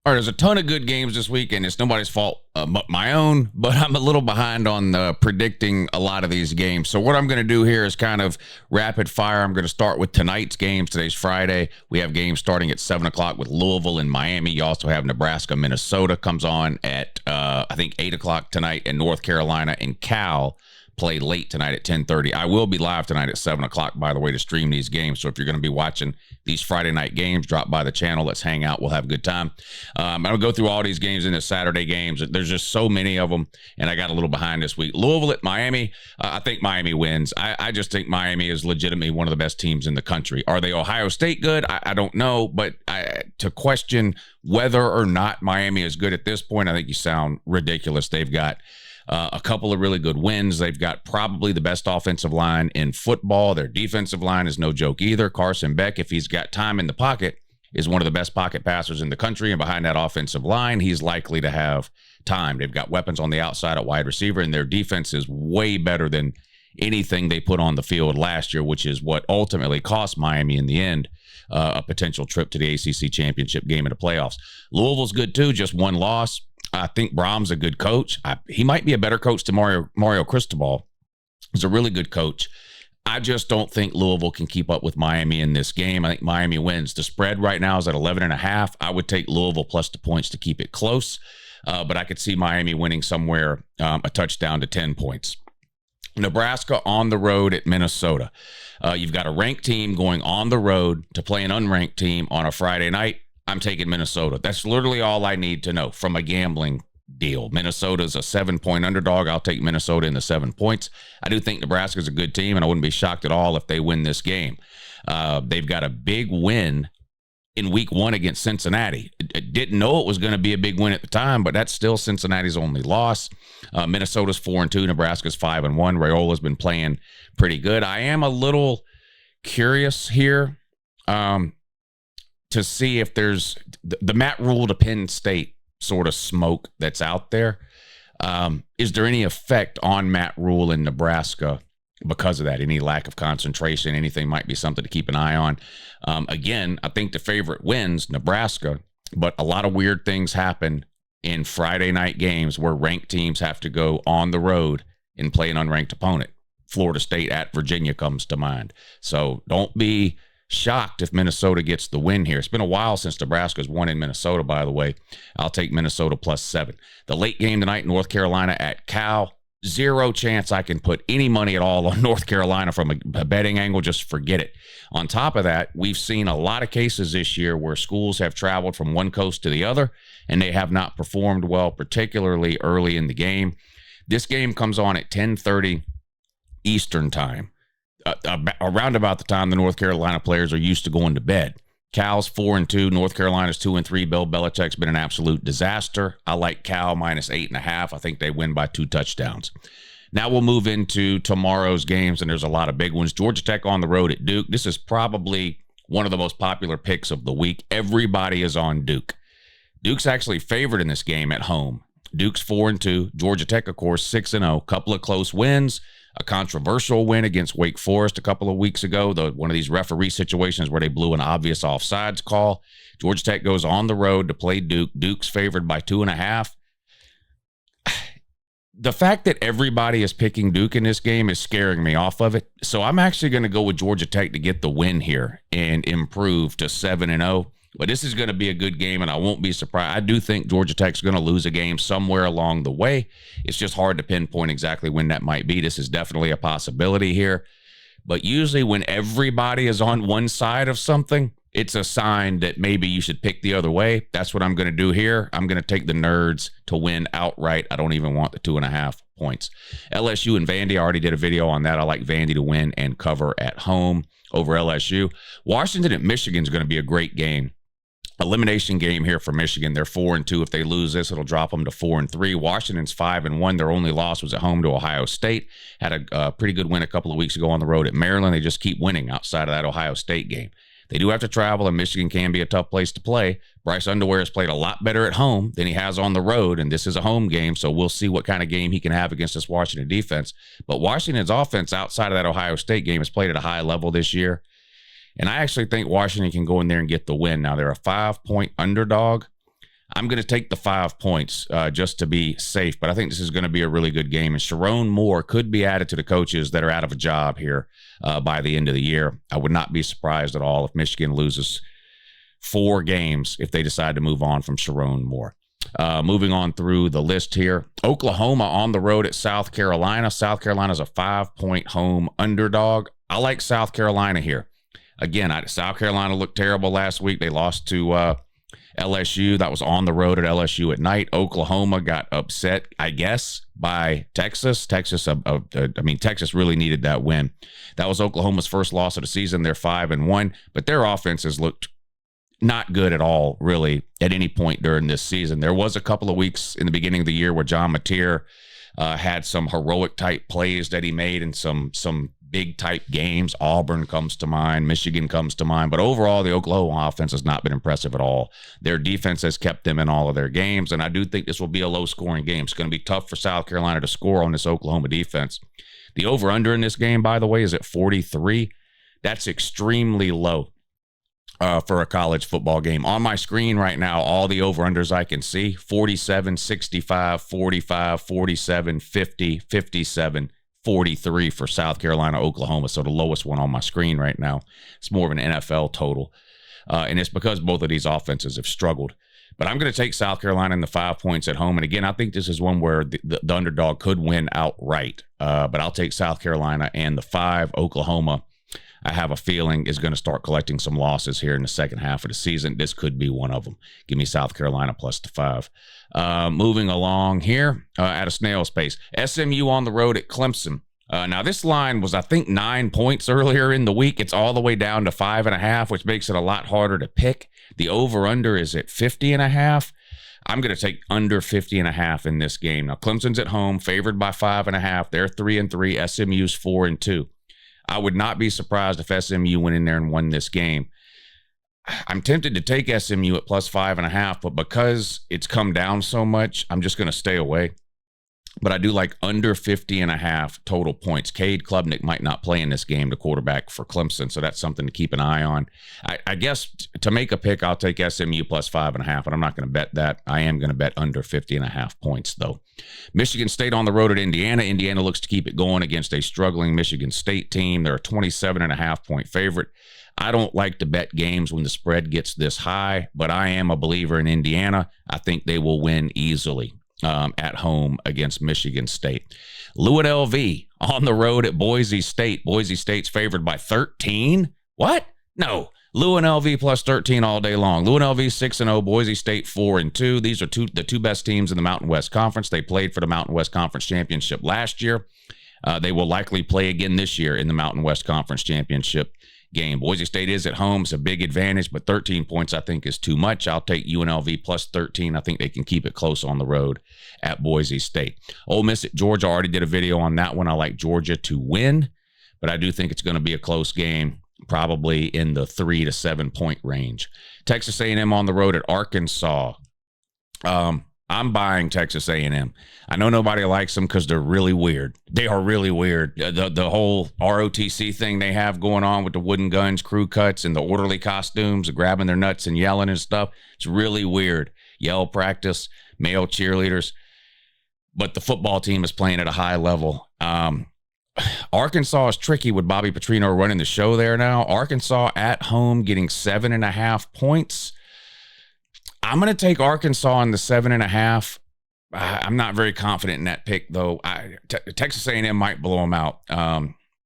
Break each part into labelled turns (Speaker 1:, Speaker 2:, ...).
Speaker 1: All right, there's a ton of good games this week, and it's nobody's fault but my own, but I'm a little behind on predicting a lot of these games. So what I'm going to do here is kind of rapid fire. I'm going to start with tonight's games. Today's Friday. We have games starting at 7 o'clock with Louisville and Miami. You also have Nebraska, Minnesota comes on at, I think, 8 o'clock tonight, and North Carolina and Cal play late tonight at 10:30. I will be live tonight at 7 o'clock, by the way, to stream these games. So if you're going to be watching these Friday night games, drop by the channel. Let's hang out. We'll have a good time. I'm going to go through all these games into Saturday games. There's just so many of them, and I got a little behind this week. Louisville at Miami. I think Miami wins. I just think Miami is legitimately one of the best teams in the country. Are they Ohio State good? I don't know, but to question whether or not Miami is good at this point, I think you sound ridiculous. They've got a couple of really good wins. They've got probably the best offensive line in football. Their defensive line is no joke either. Carson Beck, if he's got time in the pocket, is one of the best pocket passers in the country. And behind that offensive line, he's likely to have time. They've got weapons on the outside at wide receiver, and their defense is way better than anything they put on the field last year, which is what ultimately cost Miami in the end a potential trip to the ACC championship game in the playoffs. Louisville's good too, just one loss. I think Brom's a good coach. He might be a better coach than Mario Cristobal. He's a really good coach. I just don't think Louisville can keep up with Miami in this game. I think Miami wins. The spread right now is at 11.5. I would take Louisville plus the points to keep it close, but I could see Miami winning somewhere a touchdown to 10 points. Nebraska on the road at Minnesota. You've got a ranked team going on the road to play an unranked team on a Friday night. I'm taking Minnesota. That's literally all I need to know from a gambling deal. Minnesota's a 7-point underdog. I'll take Minnesota in the 7 points. I do think Nebraska's a good team, and I wouldn't be shocked at all if they win this game. They've got a big win in week 1 against Cincinnati. I didn't know it was going to be a big win at the time, but that's still Cincinnati's only loss. Minnesota's 4-2. Nebraska's 5-1. Raiola's been playing pretty good. I am a little curious here to see if there's the Matt Rule to Penn State sort of smoke that's out there. Is there any effect on Matt Rule in Nebraska because of that? Any lack of concentration, anything might be something to keep an eye on. Again, I think the favorite wins, Nebraska, but a lot of weird things happen in Friday night games where ranked teams have to go on the road and play an unranked opponent. Florida State at Virginia comes to mind. So don't be shocked if Minnesota gets the win here. It's been a while since Nebraska's won in Minnesota, by the way. I'll take Minnesota plus 7. The late game tonight, North Carolina at Cal. Zero chance I can put any money at all on North Carolina from a betting angle. Just forget it. On top of that, we've seen a lot of cases this year where schools have traveled from one coast to the other, and they have not performed well, particularly early in the game. This game comes on at 10:30 Eastern time. Around about the time the North Carolina players are used to going to bed. Cal's 4-2, North Carolina's 2-3. Bill Belichick's been an absolute disaster. I like Cal minus 8.5. I think they win by 2 touchdowns. Now we'll move into tomorrow's games, and there's a lot of big ones. Georgia Tech on the road at Duke. This is probably one of the most popular picks of the week. Everybody is on Duke. Duke's actually favored in this game at home. Duke's 4-2. Georgia Tech, of course, 6-0. Couple of close wins. A controversial win against Wake Forest a couple of weeks ago, one of these referee situations where they blew an obvious offsides call. Georgia Tech goes on the road to play Duke. Duke's favored by 2.5. The fact that everybody is picking Duke in this game is scaring me off of it. So I'm actually going to go with Georgia Tech to get the win here and improve to 7-0. But this is going to be a good game, and I won't be surprised. I do think Georgia Tech's going to lose a game somewhere along the way. It's just hard to pinpoint exactly when that might be. This is definitely a possibility here. But usually when everybody is on one side of something, it's a sign that maybe you should pick the other way. That's what I'm going to do here. I'm going to take the Nerds to win outright. I don't even want the 2.5 points. LSU and Vandy, I already did a video on that. I like Vandy to win and cover at home over LSU. Washington at Michigan is going to be a great game. Elimination game here for Michigan. They're 4-2. If they lose this, it'll drop them to 4-3. Washington's 5-1. Their only loss was at home to Ohio State. Had a pretty good win a couple of weeks ago on the road at Maryland. They just keep winning outside of that Ohio State game. They do have to travel, and Michigan can be a tough place to play. Bryce Underwear has played a lot better at home than he has on the road, and this is a home game, so we'll see what kind of game he can have against this Washington defense. But Washington's offense outside of that Ohio State game has played at a high level this year. And I actually think Washington can go in there and get the win. Now, they're a 5-point underdog. I'm going to take the 5 points just to be safe, but I think this is going to be a really good game. And Sharon Moore could be added to the coaches that are out of a job here by the end of the year. I would not be surprised at all if Michigan loses 4 games if they decide to move on from Sharon Moore. Moving on through the list here, Oklahoma on the road at South Carolina. South Carolina's a 5-point home underdog. I like South Carolina here. Again, South Carolina looked terrible last week. They lost to LSU. That was on the road at LSU at night. Oklahoma got upset, I guess, by Texas. Texas really needed that win. That was Oklahoma's first loss of the season. They're 5-1, but their offenses looked not good at all, really, at any point during this season. There was a couple of weeks in the beginning of the year where John Mateer had some heroic type plays that he made in some big type games. Auburn comes to mind, Michigan comes to mind, but overall the Oklahoma offense has not been impressive at all. Their defense has kept them in all of their games, and I do think this will be a low scoring game. It's going to be tough for South Carolina to score on this Oklahoma defense. The over under in this game, by the way, is at 43. That's extremely low for a college football game. On my screen right now, all the over-unders I can see, 47, 65, 45, 47, 50, 57, 43 for South Carolina, Oklahoma. So the lowest one on my screen right now. It's more of an NFL total. And it's because both of these offenses have struggled. But I'm going to take South Carolina in the 5 points at home. And again, I think this is one where the underdog could win outright. But I'll take South Carolina and the 5. Oklahoma, I have a feeling, is going to start collecting some losses here in the second half of the season. This could be one of them. Give me South Carolina plus the 5. Moving along here at a snail's pace. SMU on the road at Clemson. Now, this line was, I think, 9 points earlier in the week. It's all the way down to 5.5, which makes it a lot harder to pick. The over-under is at 50.5. I'm going to take under 50.5 in this game. Now, Clemson's at home, favored by 5.5. They're 3-3. SMU's 4-2. I would not be surprised if SMU went in there and won this game. I'm tempted to take SMU at plus 5.5, but because it's come down so much, I'm just going to stay away. But I do like under 50.5 total points. Cade Klubnik might not play in this game, the quarterback for Clemson, so that's something to keep an eye on. I guess to make a pick, I'll take SMU plus 5.5, but I'm not going to bet that. I am going to bet under 50.5 points, though. Michigan State on the road at Indiana. Indiana looks to keep it going against a struggling Michigan State team. They're a 27.5-point favorite. I don't like to bet games when the spread gets this high, but I am a believer in Indiana. I think they will win easily at home against Michigan State. UNLV on the road at Boise State. Boise State's favored by 13. What? No. UNLV plus 13 all day long. UNLV 6-0, Boise State 4-2. These are the two best teams in the Mountain West Conference. They played for the Mountain West Conference Championship last year. They will likely play again this year in the Mountain West Conference Championship game. Boise State is at home. It's a big advantage, but 13 points I think is too much. I'll take UNLV plus 13. I think they can keep it close on the road at Boise State. Ole Miss at Georgia. I already did a video on that one. I like Georgia to win, but I do think it's going to be a close game, probably in the 3 to 7 point range. Texas A&M on the road at Arkansas. I'm buying Texas A&M. I know nobody likes them because they're really weird. They are really weird. The whole ROTC thing they have going on with the wooden guns, crew cuts, and the orderly costumes, grabbing their nuts and yelling and stuff. It's really weird. Yell practice, male cheerleaders. But the football team is playing at a high level. Arkansas is tricky with Bobby Petrino running the show there now. Arkansas at home getting 7.5 points. I'm going to take Arkansas in the 7.5. I'm not very confident in that pick, though. Texas A&M might blow them out.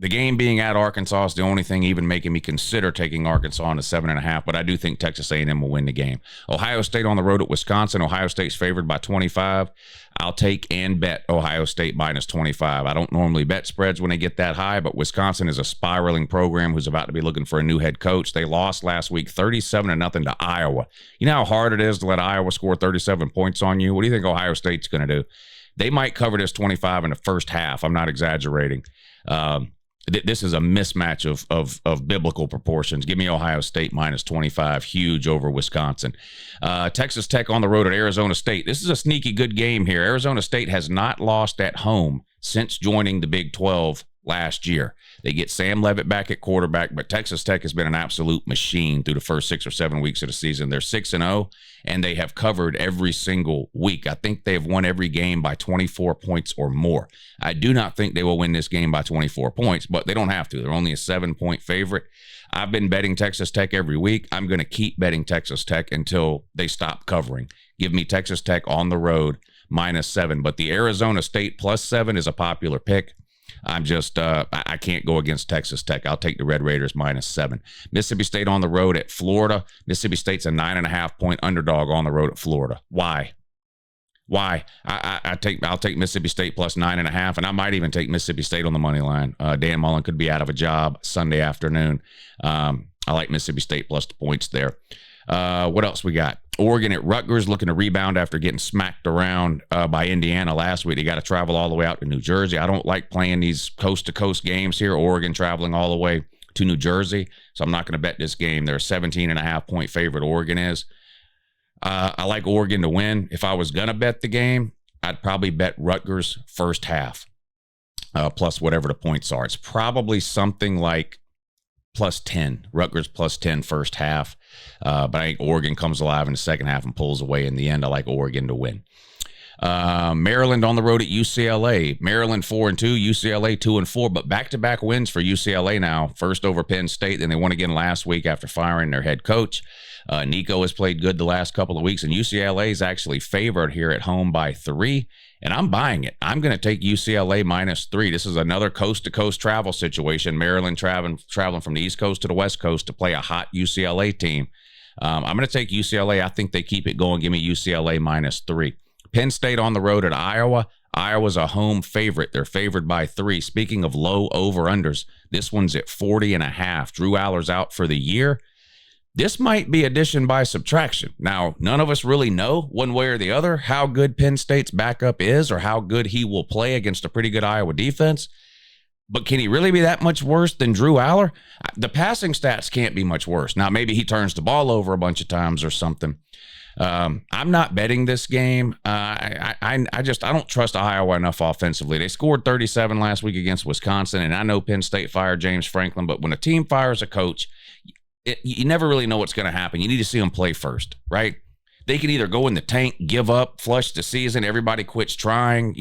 Speaker 1: The game being at Arkansas is the only thing even making me consider taking Arkansas in the 7.5, but I do think Texas A&M will win the game. Ohio State on the road at Wisconsin. Ohio State's favored by 25. I'll take and bet Ohio State minus 25. I don't normally bet spreads when they get that high, but Wisconsin is a spiraling program who's about to be looking for a new head coach. They lost last week 37-0 to Iowa. You know how hard it is to let Iowa score 37 points on you? What do you think Ohio State's going to do? They might cover this 25 in the first half. I'm not exaggerating. This is a mismatch of biblical proportions. Give me Ohio State minus 25, huge over Wisconsin. Texas Tech on the road at Arizona State. This is a sneaky good game here. Arizona State has not lost at home since joining the Big 12 last year. They get Sam Leavitt back at quarterback, but Texas Tech has been an absolute machine through the first 6 or 7 weeks of the season. They're 6-0, and they have covered every single week. I think they have won every game by 24 points or more. I do not think they will win this game by 24 points, but they don't have to. They're only a 7-point favorite. I've been betting Texas Tech every week. I'm going to keep betting Texas Tech until they stop covering. Give me Texas Tech on the road, -7. But the Arizona State +7 is a popular pick. I'm just, I can't go against Texas Tech. I'll take the Red Raiders -7. Mississippi State on the road at Florida. Mississippi State's a 9.5-point underdog on the road at Florida. Why? I'll take Mississippi State +9.5, and I might even take Mississippi State on the money line. Dan Mullen could be out of a job Sunday afternoon. I like Mississippi State plus the points there. What else we got? Oregon at Rutgers, looking to rebound after getting smacked around by Indiana last week. They got to travel all the way out to New Jersey. I don't like playing these coast-to-coast games here. Oregon traveling all the way to New Jersey, so I'm not going to bet this game. They're a 17.5-point favorite, Oregon is. I like Oregon to win. If I was going to bet the game, I'd probably bet Rutgers first half, plus whatever the points are. It's probably something like +10, Rutgers +10 first half. But I think Oregon comes alive in the second half and pulls away in the end. I like Oregon to win. Maryland on the road at UCLA. Maryland 4-2, UCLA 2-4, but back-to-back wins for UCLA now. First over Penn State, then they won again last week after firing their head coach. Nico has played good the last couple of weeks, and UCLA is actually favored here at home by 3, and I'm buying it. I'm going to take UCLA -3. This is another coast-to-coast travel situation. Maryland traveling from the East Coast to the West Coast to play a hot UCLA team. I'm going to take UCLA. I think they keep it going. Give me UCLA -3. Penn State on the road at Iowa. Iowa's a home favorite. They're favored by 3. Speaking of low over-unders, this one's at 40.5. Drew Aller's out for the year. This might be addition by subtraction. Now, none of us really know one way or the other how good Penn State's backup is or how good he will play against a pretty good Iowa defense. But can he really be that much worse than Drew Aller? The passing stats can't be much worse. Now, maybe he turns the ball over a bunch of times or something. I'm not betting this game. I don't trust Iowa enough offensively. They scored 37 last week against Wisconsin, and I know Penn State fired James Franklin, but when a team fires a coach, you never really know what's going to happen. You need to see them play first, right? They can either go in the tank, give up, flush the season, everybody quits trying,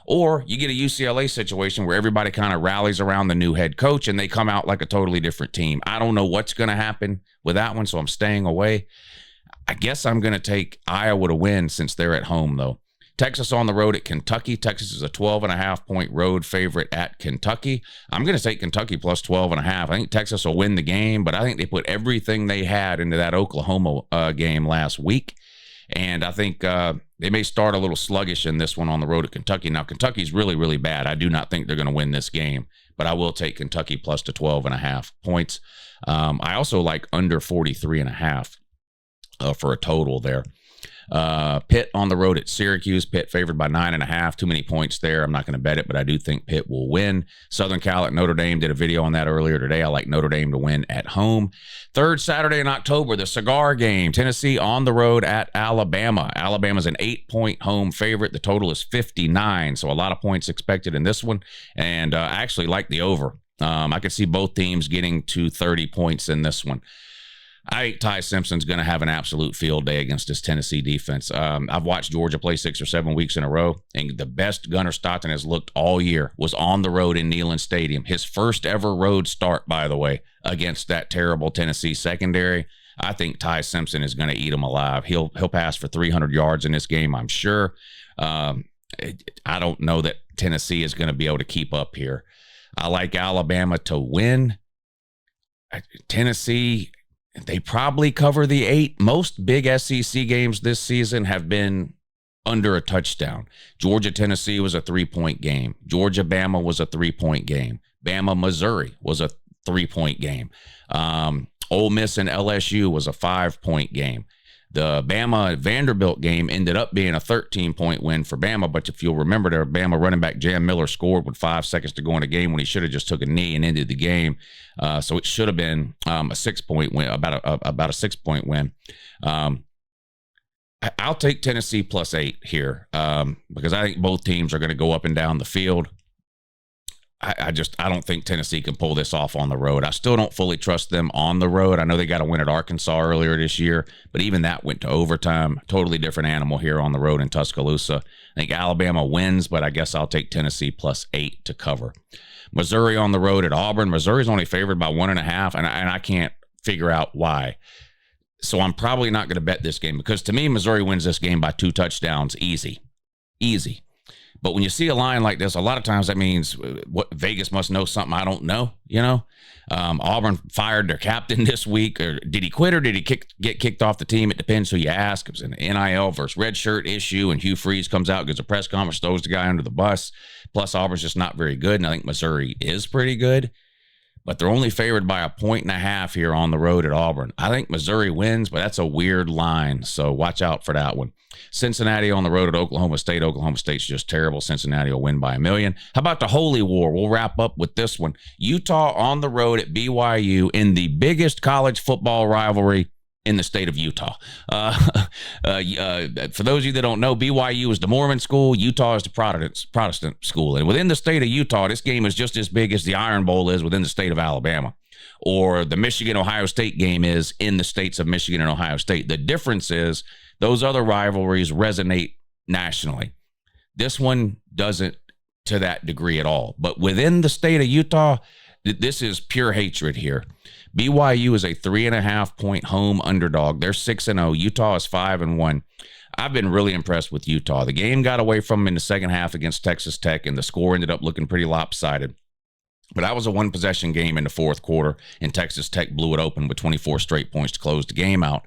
Speaker 1: or you get a UCLA situation where everybody kind of rallies around the new head coach and they come out like a totally different team. I don't know what's going to happen with that one, so I'm staying away. I guess I'm going to take Iowa to win since they're at home, though. Texas on the road at Kentucky. Texas is a 12.5-point road favorite at Kentucky. I'm going to take Kentucky plus 12.5. I think Texas will win the game, but I think they put everything they had into that Oklahoma game last week. And I think they may start a little sluggish in this one on the road at Kentucky. Now, Kentucky's really, really bad. I do not think they're going to win this game, but I will take Kentucky plus to 12.5 points. I also like under 43.5 for a total there. Pitt on the road at Syracuse. Pitt favored by 9.5. Too many points there. I'm not going to bet it, but I do think Pitt will win. Southern Cal at Notre Dame. Did a video on that earlier today. I like Notre Dame to win at home. Third Saturday in October, the cigar game. Tennessee on the road at Alabama. Alabama's an 8-point home favorite. The total is 59, so a lot of points expected in this one. And I actually like the over. I could see both teams getting to 30 points in this one. I think Ty Simpson's going to have an absolute field day against this Tennessee defense. I've watched Georgia play 6 or 7 weeks in a row, and the best Gunnar Stockton has looked all year was on the road in Neyland Stadium. His first ever road start, by the way, against that terrible Tennessee secondary. I think Ty Simpson is going to eat him alive. He'll pass for 300 yards in this game, I'm sure. I don't know that Tennessee is going to be able to keep up here. I like Alabama to win. Tennessee, they probably cover the 8. Most big SEC games this season have been under a touchdown. Georgia-Tennessee was a 3-point game. Georgia-Bama was a 3-point game. Bama-Missouri was a 3-point game. Ole Miss and LSU was a 5-point game. The Bama-Vanderbilt game ended up being a 13-point win for Bama, but if you'll remember, their Bama running back Jam Miller scored with 5 seconds to go in the game when he should have just took a knee and ended the game. So it should have been a 6-point win, about a 6-point win. I'll take Tennessee plus 8 here because I think both teams are going to go up and down the field. I don't think Tennessee can pull this off on the road. I still don't fully trust them on the road. I know they got a win at Arkansas earlier this year, but even that went to overtime. Totally different animal here on the road in Tuscaloosa. I think Alabama wins, but I guess I'll take Tennessee +8 to cover. Missouri on the road at Auburn. Missouri's only favored by 1.5, and I can't figure out why. So I'm probably not going to bet this game because to me, Missouri wins this game by 2 touchdowns. Easy. But when you see a line like this, a lot of times that means what Vegas must know something I don't know, Auburn fired their captain this week. Or did he quit or did he get kicked off the team? It depends who you ask. It was an NIL versus red shirt issue, and Hugh Freeze comes out, gives a press conference, throws the guy under the bus. Plus, Auburn's just not very good, and I think Missouri is pretty good. But they're only favored by 1.5 here on the road at Auburn. I think Missouri wins, but that's a weird line, so watch out for that one. Cincinnati on the road at Oklahoma State. Oklahoma State's just terrible. Cincinnati will win by 1 million. How about the Holy War? We'll wrap up with this one. Utah on the road at BYU in the biggest college football rivalry in the state of Utah. For those of you that don't know, BYU is the Mormon school. Utah is the Protestant school. And within the state of Utah, this game is just as big as the Iron Bowl is within the state of Alabama, or the Michigan-Ohio State game is in the states of Michigan and Ohio State. The difference is those other rivalries resonate nationally. This one doesn't to that degree at all. But within the state of Utah, this is pure hatred here. BYU is a 3.5-point home underdog. They're 6-0. Utah is 5-1. I've been really impressed with Utah. The game got away from them in the second half against Texas Tech, and the score ended up looking pretty lopsided. But that was a one-possession game in the fourth quarter, and Texas Tech blew it open with 24 straight points to close the game out.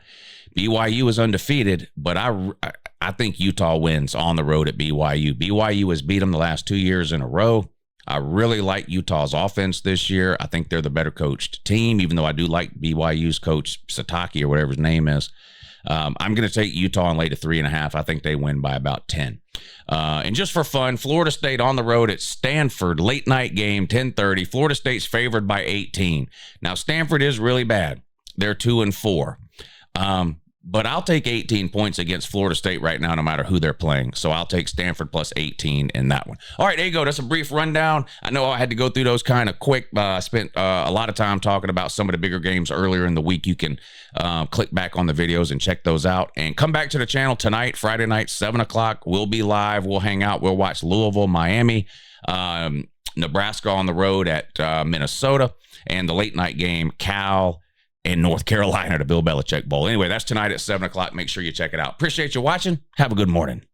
Speaker 1: BYU is undefeated, but I think Utah wins on the road at BYU. BYU has beat them the last 2 years in a row. I really like Utah's offense this year. I think they're the better coached team, even though I do like BYU's coach, Sataki, or whatever his name is. I'm going to take Utah and lay to 3.5. I think they win by about 10. And just for fun, Florida State on the road at Stanford, late night game, 10:30. Florida State's favored by 18. Now, Stanford is really bad. They're 2-4. But I'll take 18 points against Florida State right now, no matter who they're playing. So I'll take Stanford +18 in that one. All right, there you go. That's a brief rundown. I know I had to go through those kind of quick. I spent a lot of time talking about some of the bigger games earlier in the week. You can click back on the videos and check those out. And come back to the channel tonight, Friday night, 7 o'clock. We'll be live. We'll hang out. We'll watch Louisville, Miami, Nebraska on the road at Minnesota, and the late night game, Cal in North Carolina, the Bill Belichick Bowl. Anyway, that's tonight at 7 o'clock. Make sure you check it out. Appreciate you watching. Have a good morning.